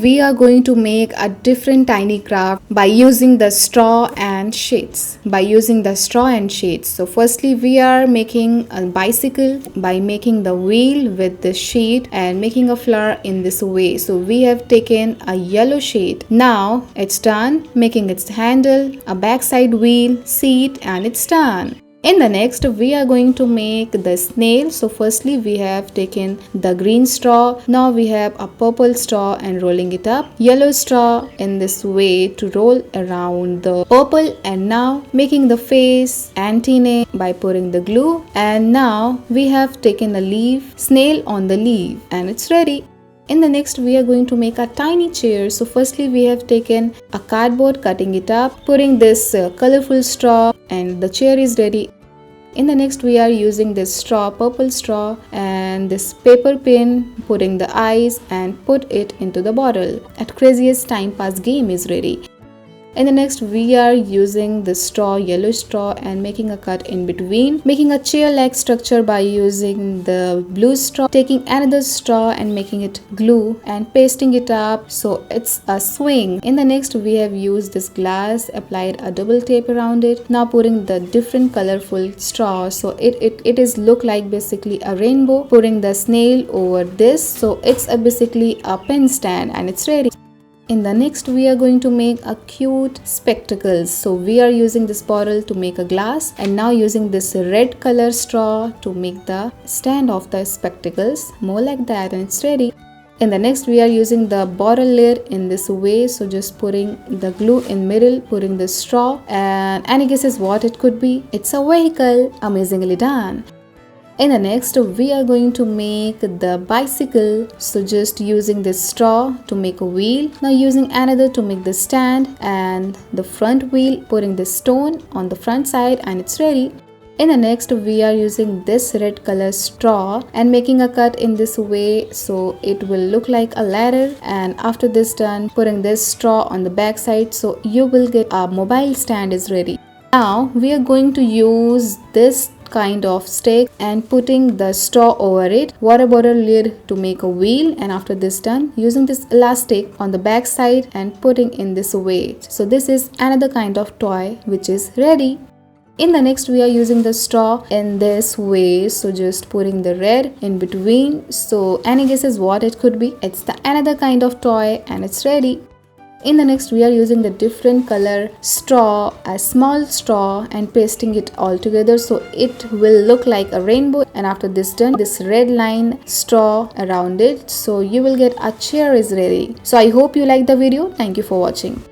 we are going to make a different tiny craft by using the straw and sheets. So firstly we are making a bicycle by making the wheel with the sheet and making a flower in this way. So we have taken a yellow sheet. Now it's done making its handle, a backside wheel, seat, and it's done. In the next, we are going to make the snail. So firstly, we have taken the green straw. Now we have a purple straw and rolling it up. Yellow straw in this way to roll around the purple, and now making the face antennae by pouring the glue. And now we have taken a leaf, snail on the leaf, and it's ready. In the next, we are going to make a tiny chair. So firstly, we have taken a cardboard, cutting it up, putting this colorful straw, and the chair is ready. In the next, we are using this straw, purple straw, and this paper pin, putting the eyes and put it into the bottle. At craziest time pass game is ready. In the next, we are using the straw, yellow straw, and making a cut in between, making a chair-like structure by using the blue straw, taking another straw and making it glue and pasting it up so it's a swing. In the next, we have used this glass, applied a double tape around it. Now putting the different colorful straw so it is look like basically a rainbow. Putting the snail over this so it's basically a pen stand, and it's ready. In the next, we are going to make a cute spectacles. So we are using this bottle to make a glass, and now using this red color straw to make the stand of the spectacles, more like that, and it's ready. In the next, we are using the bottle lid in this way. So just putting the glue in middle, putting the straw, and any guesses what it could be? It's a vehicle. Amazingly done. In the next, we are going to make the bicycle. So just using this straw to make a wheel. Now using another to make the stand and the front wheel, putting the stone on the front side, and it's ready. In the next, we are using this red color straw and making a cut in this way so it will look like a ladder. And after this done, putting this straw on the back side so you will get a mobile stand is ready. Now we are going to use this kind of stick and putting the straw over it, water bottle lid to make a wheel, and after this done, using this elastic on the back side and putting in this way. So this is another kind of toy which is ready. In the next, we are using the straw in this way. So just putting the red in between. So any guesses what it could be? It's the another kind of toy, and it's ready. In the next, we are using the different color straw, a small straw, and pasting it all together so it will look like a rainbow. And after this done, this red line straw around it so you will get a chair is ready. So I hope you like the video. Thank you for watching.